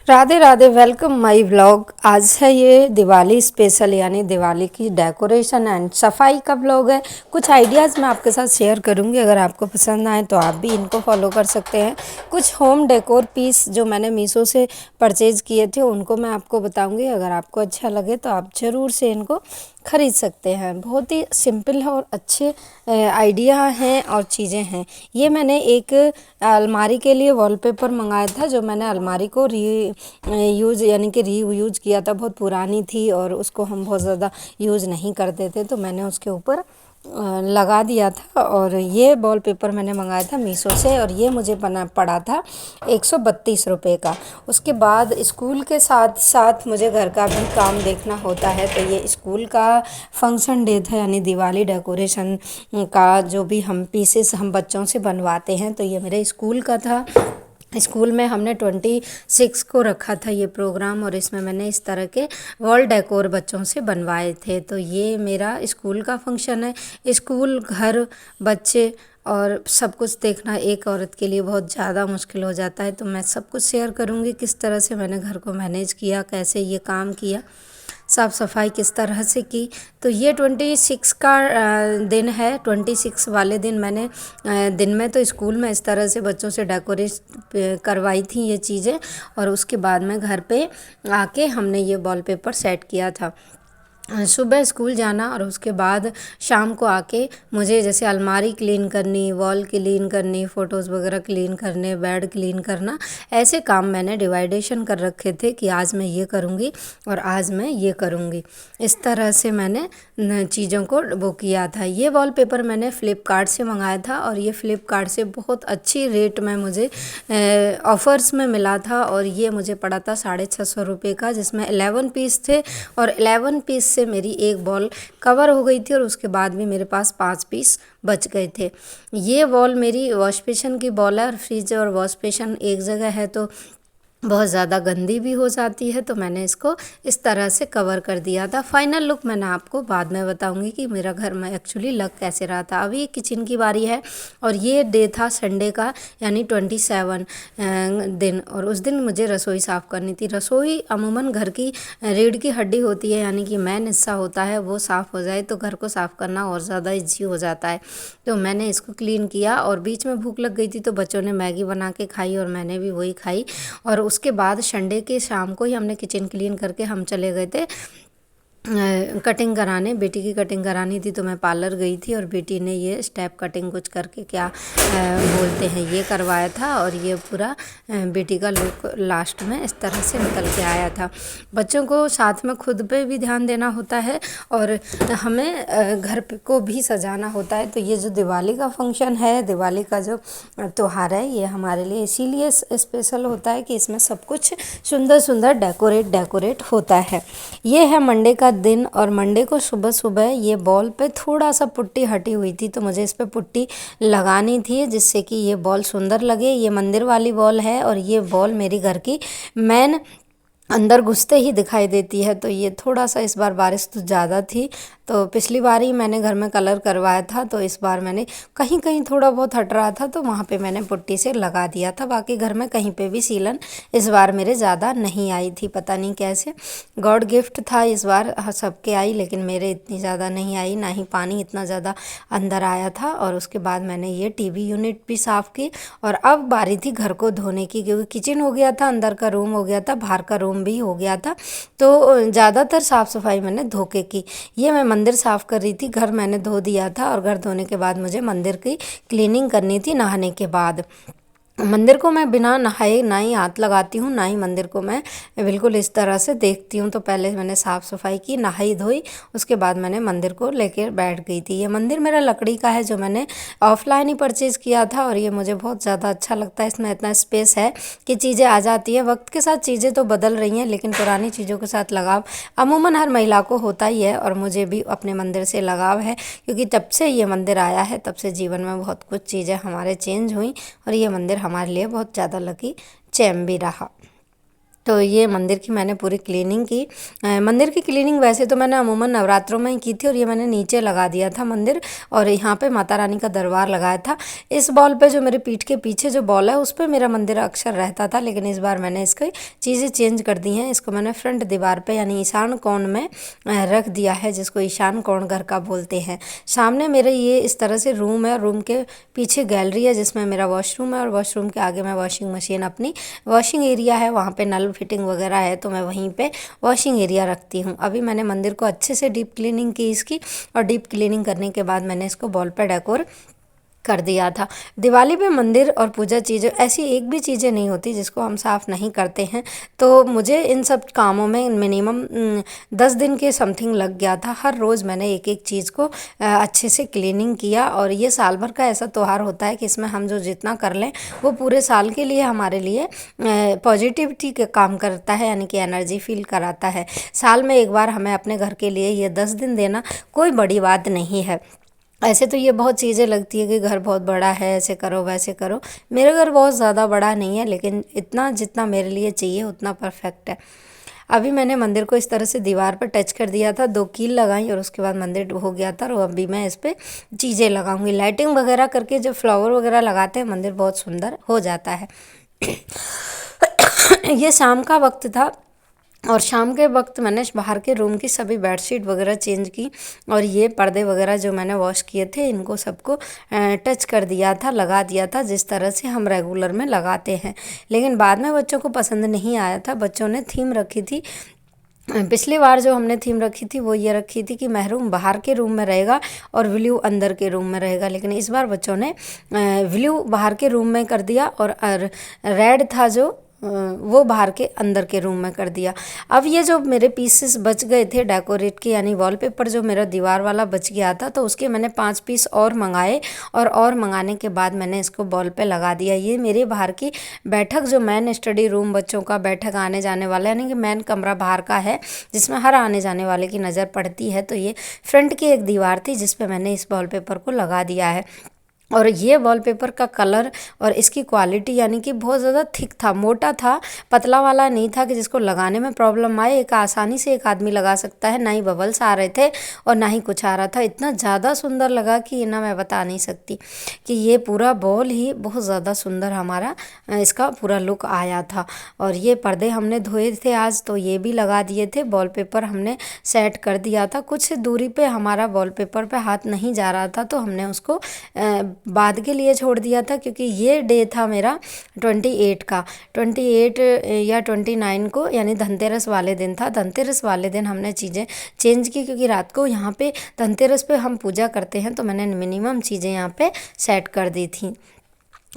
Radhe Radhe, welcome my vlog. आज है ये दिवाली स्पेशल यानी दिवाली की डेकोरेशन एंड सफाई का व्लॉग है। कुछ आइडियाज़ मैं आपके साथ शेयर करूंगी, अगर आपको पसंद आए तो आप भी इनको फॉलो कर सकते हैं। कुछ होम डेकोर पीस जो मैंने मीशो से परचेज़ किए थे उनको मैं आपको बताऊंगी, अगर आपको अच्छा लगे तो आप ज़रूर से इनको ख़रीद सकते हैं। बहुत ही सिंपल है और अच्छे आइडिया हैं और चीज़ें हैं। ये मैंने एक अलमारी के लिए वॉलपेपर मंगाया था, जो मैंने अलमारी को यूज़ यानी कि रीयूज़ किया था। बहुत पुरानी थी और उसको हम बहुत ज़्यादा यूज़ नहीं करते थे, तो मैंने उसके ऊपर लगा दिया था। और ये वॉलपेपर मैंने मंगाया था मीशो से और ये मुझे पड़ा था 132 रुपये का। उसके बाद स्कूल के साथ साथ मुझे घर का भी काम देखना होता है, तो ये स्कूल का फंक्शन डे था यानी दिवाली डेकोरेशन का जो भी हम पीसेस हम बच्चों से बनवाते हैं, तो ये मेरे स्कूल का था। स्कूल में हमने 26 को रखा था ये प्रोग्राम और इसमें मैंने इस तरह के वॉल डेकोर बच्चों से बनवाए थे। तो ये मेरा स्कूल का फंक्शन है। स्कूल, घर, बच्चे और सब कुछ देखना एक औरत के लिए बहुत ज़्यादा मुश्किल हो जाता है, तो मैं सब कुछ शेयर करूँगी किस तरह से मैंने घर को मैनेज किया, कैसे ये काम किया, साफ़ सफाई किस तरह से की। तो ये 26 का दिन है। 26 वाले दिन मैंने दिन में तो स्कूल में इस तरह से बच्चों से डेकोरेट करवाई थी ये चीज़ें, और उसके बाद में घर पे आके हमने ये वॉलपेपर सेट किया था। सुबह स्कूल जाना और उसके बाद शाम को आके मुझे जैसे अलमारी क्लीन करनी, वॉल क्लीन करनी, फ़ोटोज़ वगैरह क्लीन करने, बेड क्लीन करना, ऐसे काम मैंने डिवाइडेशन कर रखे थे कि आज मैं ये करूँगी और आज मैं ये करूँगी। इस तरह से मैंने चीज़ों को वो किया था। ये वॉलपेपर मैंने फ़्लिपकार्ट से मंगाया था और ये फ़्लिपकार्ट से बहुत अच्छी रेट में मुझे ऑफ़र्स में मिला था और ये मुझे पड़ा था 650 रुपये का, जिसमें 11 पीस थे और 11 पीस से मेरी एक वॉल कवर हो गई थी और उसके बाद भी मेरे पास 5 पीस बच गए थे। ये वॉल मेरी वॉश बेसिन की वॉल है और फ्रिज और वॉश बेसिन एक जगह है, तो बहुत ज़्यादा गंदी भी हो जाती है, तो मैंने इसको इस तरह से कवर कर दिया था। फाइनल लुक मैंने आपको बाद में बताऊंगी कि मेरा घर में एक्चुअली लग कैसे रहा था। अभी किचन की बारी है और ये डे था संडे का यानी 27 दिन, और उस दिन मुझे रसोई साफ़ करनी थी। रसोई अमूमन घर की रीढ़ की हड्डी होती है, यानी कि मेन हिस्सा होता है, वो साफ़ हो जाए तो घर को साफ़ करना और ज़्यादा ईजी हो जाता है। तो मैंने इसको क्लीन किया और बीच में भूख लग गई थी तो बच्चों ने मैगी बना के खाई और मैंने भी वही खाई। और उसके बाद संडे के शाम को ही हमने किचन क्लीन करके हम चले गए थे कटिंग कराने। बेटी की कटिंग करानी थी तो मैं पार्लर गई थी और बेटी ने ये स्टेप कटिंग कुछ करके क्या बोलते हैं ये करवाया था और ये पूरा बेटी का लुक लास्ट में इस तरह से निकल के आया था। बच्चों को साथ में खुद पे भी ध्यान देना होता है और हमें घर को भी सजाना होता है। तो ये जो दिवाली का फंक्शन है, दिवाली का जो त्यौहार है, ये हमारे लिए इसीलिए स्पेशल होता है कि इसमें सब कुछ सुंदर सुंदर डेकोरेट होता है। ये है मंडे का दिन और मंडे को सुबह सुबह ये बॉल पे थोड़ा सा पुट्टी हटी हुई थी, तो मुझे इस पे पुट्टी लगानी थी जिससे कि ये बॉल सुंदर लगे। ये मंदिर वाली बॉल है और ये बॉल मेरी घर की मेन अंदर घुसते ही दिखाई देती है। तो ये थोड़ा सा इस बार बारिश तो ज़्यादा थी, तो पिछली बार ही मैंने घर में कलर करवाया था, तो इस बार मैंने कहीं कहीं थोड़ा बहुत हट रहा था तो वहाँ पे मैंने पुट्टी से लगा दिया था। बाकी घर में कहीं पे भी सीलन इस बार मेरे ज़्यादा नहीं आई थी, पता नहीं कैसे। गॉड गिफ्ट था इस बार, सबके आई लेकिन मेरे इतनी ज़्यादा नहीं आई, ना ही पानी इतना ज़्यादा अंदर आया था। और उसके बाद मैंने ये टीवी यूनिट भी साफ़ की और अब बारी थी घर को धोने की, क्योंकि किचन हो गया था, अंदर का रूम हो गया था, बाहर का रूम भी हो गया था, तो ज़्यादातर साफ़ सफाई मैंने धोके की। ये मैं मंदिर साफ़ कर रही थी, घर मैंने धो दिया था और घर धोने के बाद मुझे मंदिर की क्लीनिंग करनी थी नहाने के बाद। मंदिर को मैं बिना नहाए ना ही हाथ लगाती हूँ, ना ही मंदिर को मैं बिल्कुल इस तरह से देखती हूँ। तो पहले मैंने साफ़ सफाई की, नहाई धोई, उसके बाद मैंने मंदिर को लेकर बैठ गई थी। ये मंदिर मेरा लकड़ी का है जो मैंने ऑफलाइन ही परचेज़ किया था और ये मुझे बहुत ज़्यादा अच्छा लगता है। इसमें इतना स्पेस है कि चीज़ें आ जाती है। वक्त के साथ चीज़ें तो बदल रही हैं लेकिन पुरानी चीज़ों के साथ लगाव अमूमन हर महिला को होता ही है और मुझे भी अपने मंदिर से लगाव है, क्योंकि जब से ये मंदिर आया है तब से जीवन में बहुत कुछ चीज़ें हमारे चेंज हुई और ये मंदिर हमारे लिए बहुत ज़्यादा लकी चैम भी रहा। तो ये मंदिर की मैंने पूरी क्लीनिंग की। मंदिर की क्लीनिंग वैसे तो मैंने अमूमन नवरात्रों में ही की थी, और ये मैंने नीचे लगा दिया था मंदिर, और यहाँ पे माता रानी का दरबार लगाया था। इस बॉल पे जो मेरे पीठ के पीछे जो बॉल है उस पर मेरा मंदिर अक्सर रहता था, लेकिन इस बार मैंने इसकी चीज़ें चेंज कर दी हैं। इसको मैंने फ्रंट दीवार पे यानी ईशान कोण में रख दिया है, जिसको ईशान कोण घर का बोलते हैं। सामने मेरे ये इस तरह से रूम है, रूम के पीछे गैलरी है जिसमें मेरा वॉशरूम है, और वॉशरूम के आगे मैं वॉशिंग मशीन, अपनी वॉशिंग एरिया है, वहाँ पे नल फिटिंग वगैरह है, तो मैं वहीं पे वॉशिंग एरिया रखती हूँ। अभी मैंने मंदिर को अच्छे से डीप क्लीनिंग की इसकी, और डीप क्लीनिंग करने के बाद मैंने इसको बॉल पे डेकोर कर दिया था। दिवाली पे मंदिर और पूजा चीज़ें ऐसी एक भी चीज़ें नहीं होती जिसको हम साफ़ नहीं करते हैं। तो मुझे इन सब कामों में मिनिमम 10 दिन के समथिंग लग गया था। हर रोज़ मैंने एक एक चीज़ को अच्छे से क्लीनिंग किया, और ये साल भर का ऐसा त्यौहार होता है कि इसमें हम जो जितना कर लें वो पूरे साल के लिए हमारे लिए पॉजिटिविटी का काम करता है, यानी कि एनर्जी फील कराता है। साल में एक बार हमें अपने घर के लिए ये 10 दिन देना कोई बड़ी बात नहीं है। ऐसे तो ये बहुत चीज़ें लगती है कि घर बहुत बड़ा है, ऐसे करो वैसे करो। मेरा घर बहुत ज़्यादा बड़ा नहीं है, लेकिन इतना जितना मेरे लिए चाहिए उतना परफेक्ट है। अभी मैंने मंदिर को इस तरह से दीवार पर टच कर दिया था, 2 कील लगाई, और उसके बाद मंदिर हो गया था। और अभी मैं इस पर चीज़ें लगाऊंगी, लाइटिंग वगैरह करके जो फ्लावर वगैरह लगाते हैं मंदिर बहुत सुंदर हो जाता है। ये शाम का वक्त था, और शाम के वक्त मैंने बाहर के रूम की सभी बेडशीट वगैरह चेंज की, और ये पर्दे वगैरह जो मैंने वॉश किए थे इनको सबको टच कर दिया था, लगा दिया था, जिस तरह से हम रेगुलर में लगाते हैं। लेकिन बाद में बच्चों को पसंद नहीं आया था। बच्चों ने थीम रखी थी, पिछली बार जो हमने थीम रखी थी वो ये रखी थी कि महरूम बाहर के रूम में रहेगा और ब्लू अंदर के रूम में रहेगा, लेकिन इस बार बच्चों ने ब्लू बाहर के रूम में कर दिया, और रेड था जो वो बाहर के अंदर के रूम में कर दिया। अब ये जो मेरे पीसेस बच गए थे डेकोरेट के, यानी वॉलपेपर जो मेरा दीवार वाला बच गया था, तो उसके मैंने 5 पीस और मंगाए, और मंगाने के बाद मैंने इसको वॉल पे लगा दिया। ये मेरे बाहर की बैठक, जो मेन स्टडी रूम बच्चों का बैठक आने जाने वाला, यानी कि मेन कमरा बाहर का है जिसमें हर आने जाने वाले की नज़र पड़ती है, तो ये फ्रंट की एक दीवार थी जिस पे मैंने इस वॉलपेपर को लगा दिया है। और ये वॉलपेपर का कलर और इसकी क्वालिटी यानी कि बहुत ज़्यादा थिक था, मोटा था, पतला वाला नहीं था कि जिसको लगाने में प्रॉब्लम आए। एक आसानी से एक आदमी लगा सकता है, ना ही बबल्स आ रहे थे और ना ही कुछ आ रहा था। इतना ज़्यादा सुंदर लगा कि ना मैं बता नहीं सकती कि ये पूरा बॉल ही बहुत ज़्यादा सुंदर हमारा इसका पूरा लुक आया था। और ये पर्दे हमने धोए थे आज, तो ये भी लगा दिए थे। वॉलपेपर हमने सेट कर दिया था, कुछ दूरी पे हमारा वॉलपेपर पे हाथ नहीं जा रहा था, तो हमने उसको बाद के लिए छोड़ दिया था, क्योंकि ये डे था मेरा 28 का, 28 या 29 को, यानी धनतेरस वाले दिन था। धनतेरस वाले दिन हमने चीज़ें चेंज की, क्योंकि रात को यहाँ पे धनतेरस पे हम पूजा करते हैं, तो मैंने मिनिमम चीज़ें यहाँ पे सेट कर दी थी।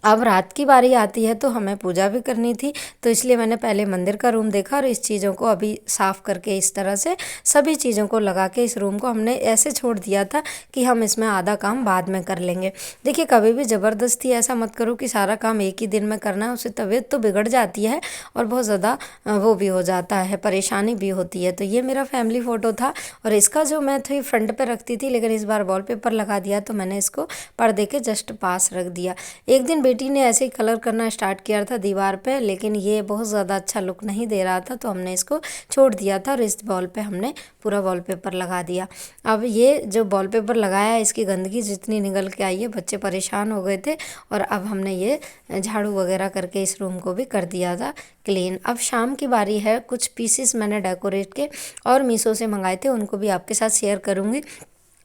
अब रात की बारी आती है तो हमें पूजा भी करनी थी, तो इसलिए मैंने पहले मंदिर का रूम देखा, और इस चीज़ों को अभी साफ़ करके इस तरह से सभी चीज़ों को लगा के इस रूम को हमने ऐसे छोड़ दिया था कि हम इसमें आधा काम बाद में कर लेंगे। देखिए, कभी भी ज़बरदस्ती ऐसा मत करो कि सारा काम एक ही दिन में करना है, उससे तबीयत तो बिगड़ जाती है और बहुत ज़्यादा वो भी हो जाता है, परेशानी भी होती है। तो ये मेरा फैमिली फ़ोटो था, और इसका जो मैं थी फ्रंट पर रखती थी, लेकिन इस बार वॉलपेपर लगा दिया तो मैंने इसको पर्दे के जस्ट पास रख दिया। एक दिन बेटी ने ऐसे ही कलर करना स्टार्ट किया था दीवार पे, लेकिन ये बहुत ज़्यादा अच्छा लुक नहीं दे रहा था, तो हमने इसको छोड़ दिया था, और इस वॉल पे हमने पूरा वॉलपेपर लगा दिया। अब ये जो वॉलपेपर लगाया है, इसकी गंदगी जितनी निकल के आई है, बच्चे परेशान हो गए थे, और अब हमने ये झाड़ू वगैरह करके इस रूम को भी कर दिया था क्लीन। अब शाम की बारी है, कुछ पीसेस मैंने डेकोरेट के और मीशो से मंगाए थे, उनको भी आपके साथ शेयर करूँगी।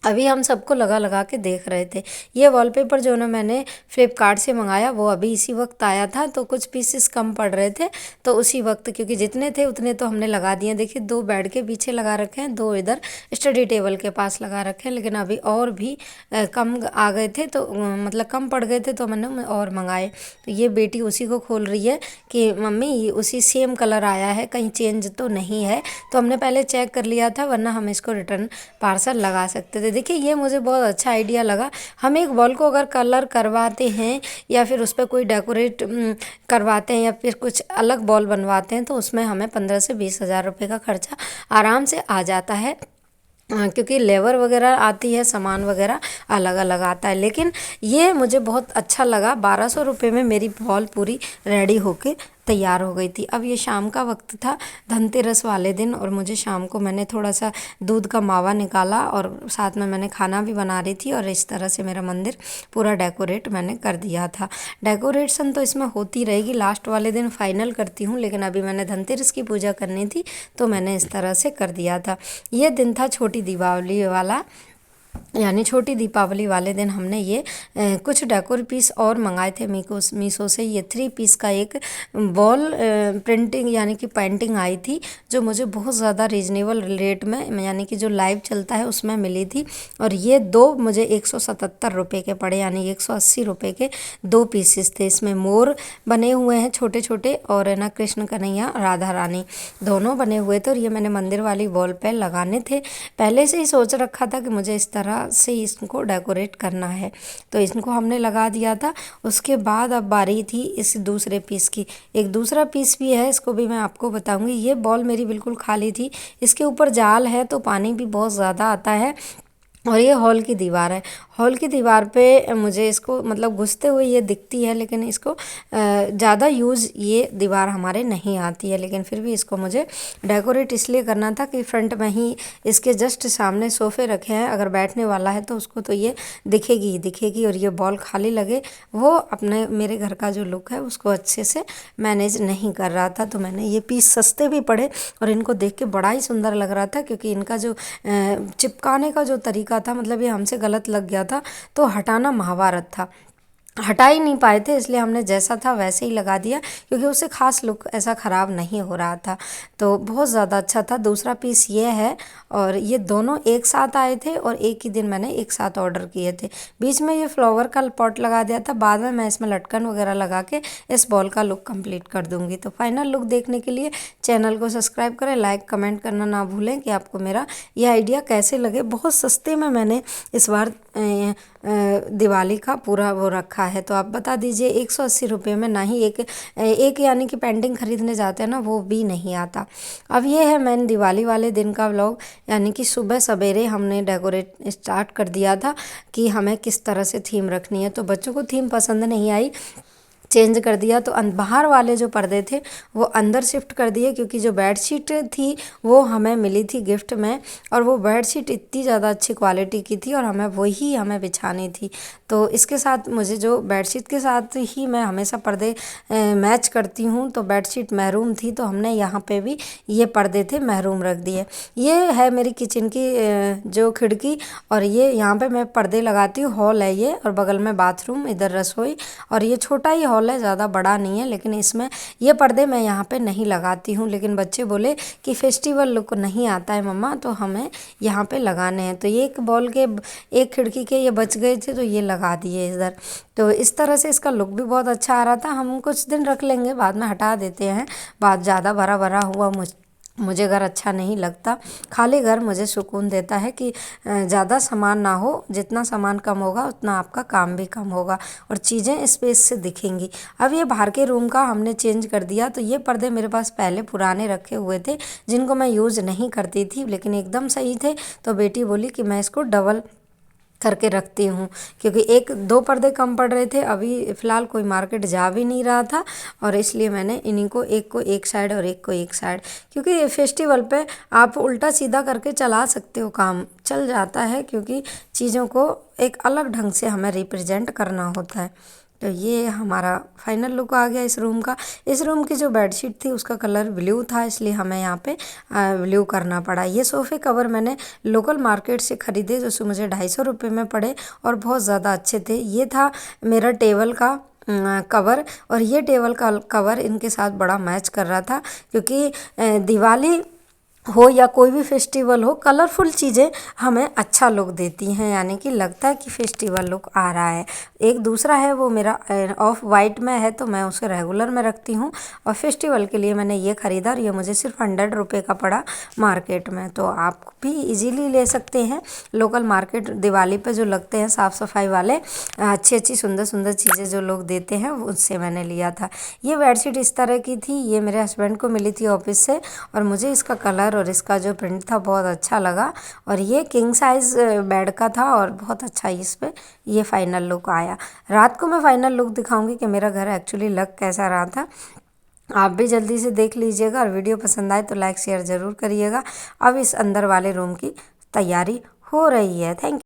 अभी हम सबको लगा लगा के देख रहे थे। ये वॉलपेपर जो ना मैंने फ्लिपकार्ट से मंगाया, वो अभी इसी वक्त आया था, तो कुछ पीसेस कम पड़ रहे थे, तो उसी वक्त, क्योंकि जितने थे उतने तो हमने लगा दिए। देखिए, 2 बेड के पीछे लगा रखे हैं, 2 इधर स्टडी टेबल के पास लगा रखे हैं, लेकिन अभी और भी कम आ गए थे, तो मतलब कम पड़ गए थे, तो मैंने और मंगाए। तो ये बेटी उसी को खोल रही है कि मम्मी ये उसी सेम कलर आया है, कहीं चेंज तो नहीं है। तो हमने पहले चेक कर लिया था, वरना हम इसको रिटर्न पार्सल लगा सकते थे। देखिए, ये मुझे बहुत अच्छा आइडिया लगा। हम एक वॉल को अगर कलर करवाते हैं या फिर उस पर कोई डेकोरेट करवाते हैं या फिर कुछ अलग वॉल बनवाते हैं, तो उसमें हमें 15 से 20 हज़ार रुपये का खर्चा आराम से आ जाता है, क्योंकि लेबर वगैरह आती है, सामान वगैरह अलग अलग आता है। लेकिन ये मुझे बहुत अच्छा लगा, 1200 रुपये में मेरी वॉल पूरी रेडी होके तैयार हो गई थी। अब ये शाम का वक्त था, धनतेरस वाले दिन, और मुझे शाम को मैंने थोड़ा सा दूध का मावा निकाला और साथ में मैंने खाना भी बना रही थी, और इस तरह से मेरा मंदिर पूरा डेकोरेट मैंने कर दिया था। डेकोरेशन तो इसमें होती रहेगी, लास्ट वाले दिन फाइनल करती हूँ, लेकिन अभी मैंने धनतेरस की पूजा करनी थी तो मैंने इस तरह से कर दिया था। ये दिन था छोटी दीपावली वाला, यानी छोटी दीपावली वाले दिन हमने ये कुछ डेकोर पीस और मंगाए थे मीशो से। ये 3 पीस का एक वॉल प्रिंटिंग यानी कि पेंटिंग आई थी, जो मुझे बहुत ज़्यादा रीजनेबल रेट में यानी कि जो लाइव चलता है उसमें मिली थी। और ये 2 मुझे 177 रुपये के पड़े, यानी 180 रुपये के 2 पीसेस थे। इसमें मोर बने हुए हैं छोटे छोटे, और है ना कृष्ण कन्हैया राधा रानी दोनों बने हुए थे, और ये मैंने मंदिर वाली वॉल पे लगाने थे। पहले से ही सोच रखा था कि मुझे इस तरह से इसको डेकोरेट करना है, तो इनको हमने लगा दिया था। उसके बाद अब बारी थी इस दूसरे पीस की। एक दूसरा पीस भी है, इसको भी मैं आपको बताऊंगी। ये बॉल मेरी बिल्कुल खाली थी, इसके ऊपर जाल है तो पानी भी बहुत ज़्यादा आता है, और ये हॉल की दीवार है। हॉल की दीवार पे मुझे इसको मतलब घुसते हुए ये दिखती है, लेकिन इसको ज़्यादा यूज़ ये दीवार हमारे नहीं आती है, लेकिन फिर भी इसको मुझे डेकोरेट इसलिए करना था कि फ्रंट में ही इसके जस्ट सामने सोफ़े रखे हैं, अगर बैठने वाला है तो उसको तो ये दिखेगी ही दिखेगी, और ये बॉल खाली लगे वो अपने मेरे घर का जो लुक है उसको अच्छे से मैनेज नहीं कर रहा था। तो मैंने ये पीस सस्ते भी पड़े और इनको देख के बड़ा ही सुंदर लग रहा था, क्योंकि इनका जो चिपकाने का जो तरीका था, मतलब ये हमसे गलत लग गया था तो हटाना महाभारत था। हटा ही नहीं पाए थे, इसलिए हमने जैसा था वैसे ही लगा दिया, क्योंकि उससे ख़ास लुक ऐसा ख़राब नहीं हो रहा था। तो बहुत ज़्यादा अच्छा था। दूसरा पीस ये है, और ये दोनों एक साथ आए थे और एक ही दिन मैंने एक साथ ऑर्डर किए थे। बीच में ये फ्लावर का पॉट लगा दिया था, बाद में मैं इसमें लटकन वगैरह लगा के इस बॉल का लुक कंप्लीट कर दूंगी। तो फाइनल लुक देखने के लिए चैनल को सब्सक्राइब करें, लाइक कमेंट करना ना भूलें कि आपको मेरा ये आइडिया कैसे लगे। बहुत सस्ते में मैंने इस बार दिवाली का पूरा वो रखा है, तो आप बता दीजिए 180 रुपये में, ना ही एक यानी कि पेंटिंग खरीदने जाते हैं ना, वो भी नहीं आता। अब ये है मैंने दिवाली वाले दिन का व्लॉग, यानी कि सुबह सवेरे हमने डेकोरेट स्टार्ट कर दिया था कि हमें किस तरह से थीम रखनी है। तो बच्चों को थीम पसंद नहीं आई, चेंज कर दिया। तो बाहर वाले जो पर्दे थे वो अंदर शिफ्ट कर दिए, क्योंकि जो बेडशीट थी वो हमें मिली थी गिफ्ट में, और वो बेडशीट इतनी ज़्यादा अच्छी क्वालिटी की थी और हमें बिछानी थी। तो इसके साथ मुझे जो बेडशीट के साथ ही मैं हमेशा पर्दे मैच करती हूँ, तो बेडशीट मैरून थी तो हमने यहाँ पे भी ये पर्दे थे मैरून रख दिए। ये है मेरी किचन की जो खिड़की, और ये यहाँ पे मैं पर्दे लगाती हूँ। हॉल है ये, और बगल में बाथरूम, इधर रसोई, और ये छोटा ही हॉल है, ज़्यादा बड़ा नहीं है, लेकिन इसमें ये पर्दे मैं यहाँ पे नहीं लगाती हूँ। लेकिन बच्चे बोले कि फेस्टिवल लुक नहीं आता है मम्मा, तो हमें यहाँ पे लगाने हैं। तो ये एक बॉल के एक खिड़की के ये बच गए थे, तो ये लगा दिए इधर। तो इस तरह से इसका लुक भी बहुत अच्छा आ रहा था। हम कुछ दिन रख लेंगे, बाद में हटा देते हैं। बाद ज़्यादा भरा भरा हुआ मुझे घर अच्छा नहीं लगता। खाली घर मुझे सुकून देता है कि ज़्यादा सामान ना हो, जितना सामान कम होगा उतना आपका काम भी कम होगा और चीज़ें स्पेस से दिखेंगी। अब ये बाहर के रूम का हमने चेंज कर दिया। तो ये पर्दे मेरे पास पहले पुराने रखे हुए थे, जिनको मैं यूज़ नहीं करती थी, लेकिन एकदम सही थे। तो बेटी बोली कि मैं इसको डबल करके रखती हूँ, क्योंकि एक दो पर्दे कम पड़ रहे थे। अभी फ़िलहाल कोई मार्केट जा भी नहीं रहा था, और इसलिए मैंने इन्हीं को एक साइड और एक को एक साइड, क्योंकि फेस्टिवल पे आप उल्टा सीधा करके चला सकते हो, काम चल जाता है, क्योंकि चीज़ों को एक अलग ढंग से हमें रिप्रेजेंट करना होता है। तो ये हमारा फाइनल लुक आ गया इस रूम का। इस रूम की जो बेडशीट थी उसका कलर ब्लू था, इसलिए हमें यहाँ पे ब्लू करना पड़ा। ये सोफ़े कवर मैंने लोकल मार्केट से ख़रीदे, जो मुझे 250 रुपये में पड़े और बहुत ज़्यादा अच्छे थे। ये था मेरा टेबल का कवर, और ये टेबल का कवर इनके साथ बड़ा मैच कर रहा था, क्योंकि दिवाली हो या कोई भी फेस्टिवल हो, कलरफुल चीज़ें हमें अच्छा लुक देती हैं, यानी कि लगता है कि फेस्टिवल लुक आ रहा है। एक दूसरा है वो मेरा ऑफ वाइट में है, तो मैं उसे रेगुलर में रखती हूँ, और फेस्टिवल के लिए मैंने ये ख़रीदा, और ये मुझे सिर्फ 100 रुपये का पड़ा मार्केट में। तो आप भी इजीली ले सकते हैं। लोकल मार्केट दिवाली पे जो लगते हैं साफ़ सफाई वाले, अच्छी अच्छी सुंदर सुंदर चीज़ें जो लोग देते हैं, उससे मैंने लिया था। ये बेडशीट इस तरह की थी, ये मेरे हस्बैंड को मिली थी ऑफिस से, और मुझे इसका कलर और इसका जो प्रिंट था बहुत अच्छा लगा। और ये किंग साइज़ बेड का था, और बहुत अच्छा इस पर ये फाइनल लुक आया। रात को मैं फाइनल लुक दिखाऊंगी कि मेरा घर एक्चुअली लग कैसा रहा था। आप भी जल्दी से देख लीजिएगा और वीडियो पसंद आए तो लाइक शेयर ज़रूर करिएगा। अब इस अंदर वाले रूम की तैयारी हो रही है। थैंक